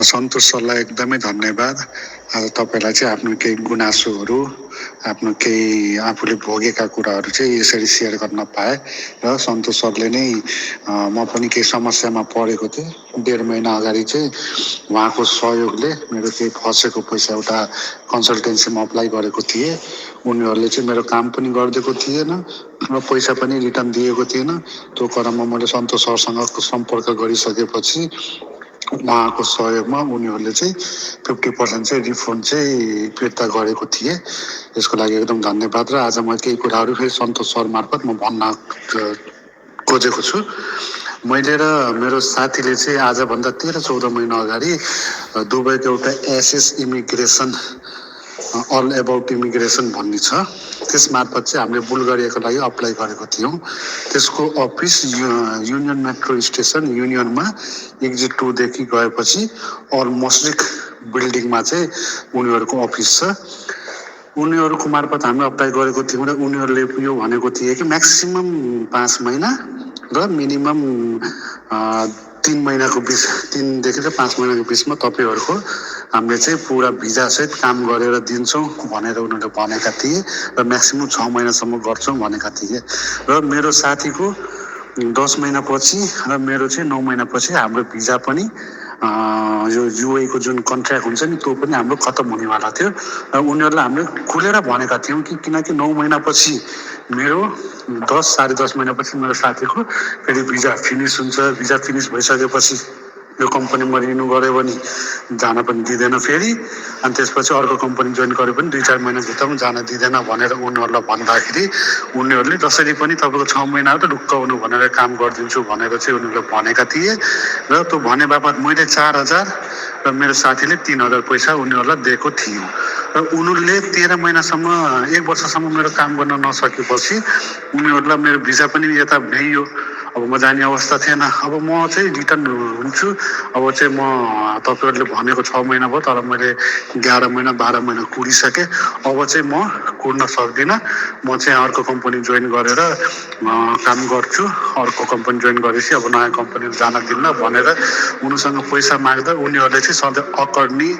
सन्तोष सरलाई एकदमै धन्यवाद। आज तपाईँलाई चाहिँ आफ्नो केही गुनासोहरू, आफ्नो केही आफूले भोगेका कुराहरू चाहिँ यसरी सेयर गर्न पाएँ र सन्तोष सरले नै म पनि केही समस्यामा परेको थिएँ। 1.5 महिना अगाडि चाहिँ उहाँको सहयोगले मेरो केही फसेको पैसा एउटा कन्सल्टेन्सीमा अप्लाई गरेको थिएँ। उनीहरूले चाहिँ मेरो काम पनि गरिदिएको थिएन र पैसा पनि रिटर्न दिएको थिएन। त्यो क्रममा मैले सन्तोष सरसँग सम्पर्क गरिसकेपछि उहाँको सहयोगमा उनीहरूले चाहिँ 50% चाहिँ रिफन्ड चाहिँ फिर्ता गरेको थिए। यसको लागि एकदम धन्यवाद। र आज म केही कुराहरू फेरि सन्तोष सर मार्फत म भन्न खोजेको छु। मैले र मेरो साथीले चाहिँ आजभन्दा 13-14 महिना अगाडि दुबईको एउटा SS immigration all about immigration भन्ने छ, त्यस मार्फत चाहिँ हामीले बुल्गेरियाको लागि अप्लाई गरेको थियौँ। त्यसको अफिस युनियन मेट्रो स्टेसन युनियनमा एक्जिट 2 देखि गएपछि अलमोस्टिक बिल्डिङमा चाहिँ उनीहरूको अफिस छ। उनीहरूको मार्फत हामीले अप्लाई गरेको थियौँ र उनीहरूले यो भनेको थिए कि म्याक्सिमम 5 महिना र मिनिमम 3 महिनाको बिच, 3 देखि 5 महिनाको बिचमा तपाईँहरूको हामीले चाहिँ पुरा भिजासहित काम गरेर दिन्छौँ भनेर उनीहरूले भनेका थिए र म्याक्सिमम 6 महिनासम्म गर्छौँ भनेका थिए। र मेरो साथीको 10 महिनापछि र मेरो चाहिँ 9 महिनापछि हाम्रो भिजा पनि यो युएको जुन कन्ट्र्याक्ट हुन्छ नि त्यो पनि हाम्रो खत्तम हुनेवाला थियो। र उनीहरूलाई हामीले खुलेर भनेका थियौँ कि किनकि 9 महिनापछि मेरो 10-10.5 महिनापछि मेरो साथीको फेरि भिजा फिनिस हुन्छ। भिजा फिनिस भइसकेपछि यो कम्पनीमा रिन्यू गऱ्यो भने जान पनि दिँदैन फेरि, अनि त्यसपछि अर्को कम्पनी जोइन गऱ्यो पनि 2-4 महिनाभित्रमा जान दिँदैन भनेर उनीहरूलाई भन्दाखेरि उनीहरूले जसरी पनि तपाईँको 6 महिना त ढुक्क हुनु भनेर काम गरिदिन्छु भनेर चाहिँ उनीहरूले भनेका थिए। र त्यो भने बापत मैले 4,000 र मेरो साथीले 3,000 पैसा उनीहरूलाई दिएको थियौँ। र उनीहरूले 13 महिनासम्म 1 वर्षसम्म मेरो काम गर्न नसकेपछि उनीहरूलाई मेरो भिजा पनि यता भ्याइयो। अब म जाने अवस्था थिएन। अब म चाहिँ रिटर्न हुन्छु। अब चाहिँ म तपाईँहरूले भनेको 6 महिना भयो तर मैले 11 महिना 12 महिना कुरिसकेँ। अब चाहिँ म कुर्न सक्दिनँ। म चाहिँ अर्को कम्पनी जोइन गरेर काम गर्छु। अर्को कम्पनी जोइन गरेपछि अब नयाँ कम्पनीमा जान दिन्न भनेर उनीसँग पैसा माग्दा उनीहरूले चाहिँ सधैँ अकर्नी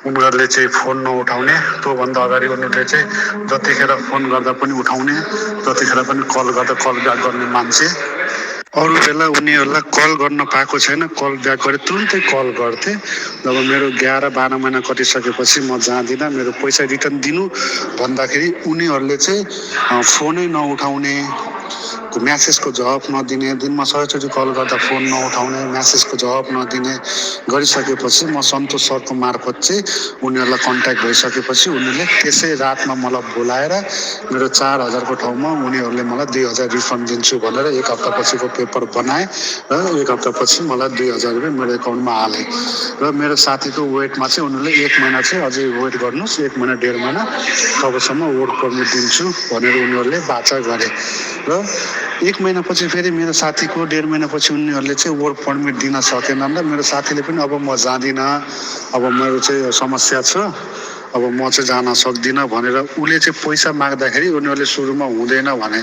उनीहरूले चाहिँ फोन नउठाउने। त्योभन्दा अगाडि उनीहरूले चाहिँ जतिखेर फोन गर्दा पनि उठाउने, जतिखेर पनि कल गर्दा कल ब्याक गर्ने मान्छे। अरू बेला उनीहरूलाई कल गर्न पाएको छैन, कल ब्याक गरे तुरुन्तै कल गर्थे। जब मेरो 11-12 महिना कटिसकेपछि म जाँदिनँ, मेरो पैसा रिटर्न दिनु भन्दाखेरि उनीहरूले चाहिँ फोनै नउठाउने, म्यासेजको जवाब नदिने, दिनमा 100चोटि कल गर्दा फोन नउठाउने, म्यासेजको जवाब नदिने गरिसकेपछि म सन्तोष सरको मार्फत चाहिँ उनीहरूलाई कन्ट्याक्ट भइसकेपछि उनीहरूले त्यसै रातमा मलाई बोलाएर मेरो 4,000को ठाउँमा उनीहरूले मलाई 2,000 रिफन्ड दिन्छु भनेर 1 हप्तापछिको पेपर बनाए र 1 हप्तापछि मलाई 2,000 रुपियाँ मेरो एकाउन्टमा हाले। र मेरो साथीको वेटमा चाहिँ उनीहरूले 1 महिना चाहिँ अझै वेट गर्नुहोस्, 1 महिना 1.5 महिना तबसम्म वर्क पर्मिट दिन्छु भनेर उनीहरूले बाचा गरे। र 1 महिनापछि फेरि मेरो साथीको 1.5 महिनापछि उनीहरूले चाहिँ वर्क पर्मिट दिन सकेनन् र मेरो साथीले पनि अब म जाँदिनँ, अब मेरो चाहिँ समस्या छ, अब म चाहिँ जान सक्दिनँ भनेर उसले चाहिँ पैसा माग्दाखेरि उनीहरूले सुरुमा हुँदैन भने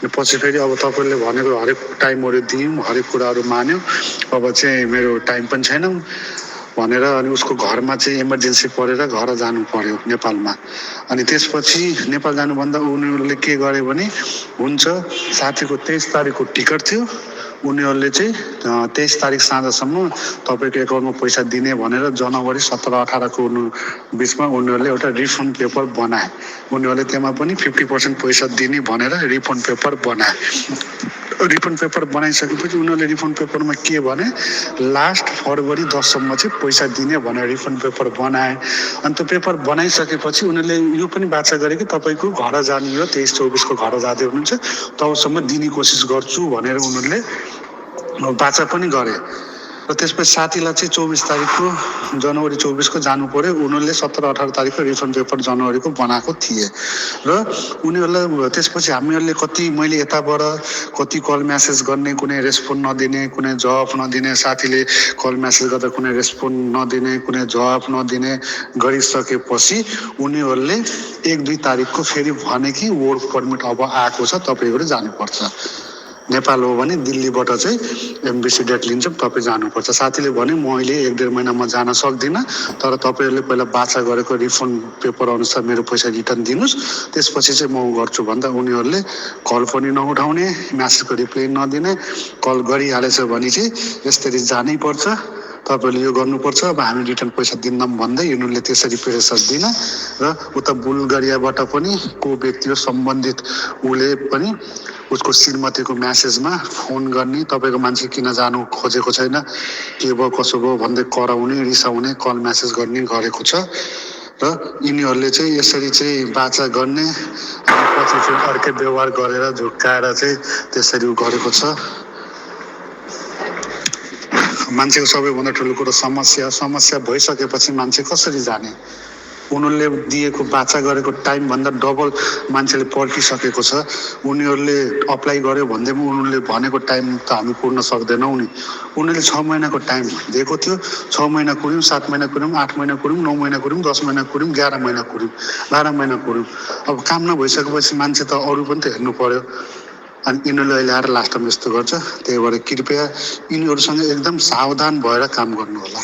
पछि फेरि अब तपाईँले भनेको हरेक टाइमहरू दियौँ, हरेक कुराहरू मान्यो, अब चाहिँ मेरो टाइम पनि छैन भनेर अनि उसको घरमा चाहिँ इमर्जेन्सी परेर घर जानु पर्यो नेपालमा। अनि त्यसपछि नेपाल जानुभन्दा उनीहरूले के गरे भने हुन्छ साथीको 23 तारिकको टिकट थियो, उनीहरूले चाहिँ 23 तारिक साँझसम्म तपाईँको एकाउन्टमा पैसा दिने भनेर जनवरी 17-18को बिचमा उनीहरूले एउटा रिफन्ड पेपर बनाए। उनीहरूले त्यसमा पनि 50% पैसा दिने भनेर रिफन्ड पेपर बनाए। रिफन्ड पेपर बनाइसकेपछि उनीहरूले रिफन्ड पेपरमा के भने लास्ट फरवरी 10सम्म चाहिँ पैसा दिने भनेर रिफन्ड पेपर बनाए। अनि त्यो पेपर बनाइसकेपछि उनीहरूले यो पनि बाचा गरे कि तपाईँको घर जाने हो 23-24को घर जाँदै हुनुहुन्छ तबसम्म दिने कोसिस गर्छु भनेर उनीहरूले बाचा पनि गरे। र त्यसपछि साथीलाई चाहिँ 24 तारिकको जनवरी 24को जानु पर्यो। उनीहरूले 17-18 तारिकको रिफन्ड पेपर जनवरीको बनाएको थिए। र उनीहरूलाई त्यसपछि हामीहरूले कति मैले यताबाट कति कल म्यासेज गर्ने, कुनै रेस्पोन्ड नदिने, कुनै जवाफ नदिने, साथीले कल म्यासेज गर्दा कुनै रेस्पोन्ड नदिने, कुनै जवाफ नदिने गरिसकेपछि उनीहरूले 1-2 तारिकको फेरि भने कि वर्क पर्मिट अब आएको छ, तपाईँहरू जानुपर्छ। नेपाल हो भने दिल्लीबाट चाहिँ एमबेसी डेट लिन्छ, तपाईँ जानुपर्छ। साथीले भने म अहिले 1-1.5 महिनामा जान सक्दिनँ, तर तपाईँहरूले पहिला बाचा गरेको रिफन्ड पेपर अनुसार मेरो पैसा रिटर्न दिनुहोस्, त्यसपछि चाहिँ म गर्छु भन्दा उनीहरूले कल पनि नउठाउने, म्यासेजको रिप्लाई नदिने। कल गरिहालेछ भने चाहिँ यसरी जानै पर्छ, तपाईँहरूले यो गर्नुपर्छ, अब हामी रिटर्न पैसा दिन्नौँ भन्दै यिनीहरूले त्यसरी प्रेसर दिन र उता बुल्गेरियाबाट पनि को व्यक्ति हो सम्बन्धित उसले पनि उसको श्रीमतीको म्यासेजमा फोन गर्ने, तपाईँको मान्छे किन जानु खोजेको छैन, के भयो कसो भयो भन्दै कराउने, रिसाउने, कल म्यासेज गर्ने गरेको छ र यिनीहरूले चाहिँ यसरी चाहिँ बाचा गर्ने अनि पछि चाहिँ अर्कै व्यवहार गरेर झुक्काएर चाहिँ त्यसरी गरेको छ। मान्छेको सबैभन्दा ठुलो कुरो समस्या भइसकेपछि मान्छे कसरी जाने? उनीहरूले दिएको बाचा गरेको टाइमभन्दा डबल मान्छेले पर्खिसकेको छ। उनीहरूले अप्लाई गर्यो भन्दैमा उनीहरूले भनेको टाइम त हामी पुर्न सक्दैनौँ नि। उनीहरूले 6 महिनाको टाइम दिएको थियो, 6 महिना कुर्यौँ, 7 महिना कुर्यौँ, 8 महिना कुर्यौँ, 9 महिना कुर्यौँ, 10 महिना कुर्यौँ, 11 महिना कुर्यौँ, 12 महिना कुर्यौँ। अब काम नभइसकेपछि मान्छे त अरू पनि त हेर्नु पर्यो। अनि यिनीहरूले अहिले आएर लास्टमा यस्तो गर्छ। त्यही भएर कृपया यिनीहरूसँग एकदम सावधान भएर काम गर्नु होला।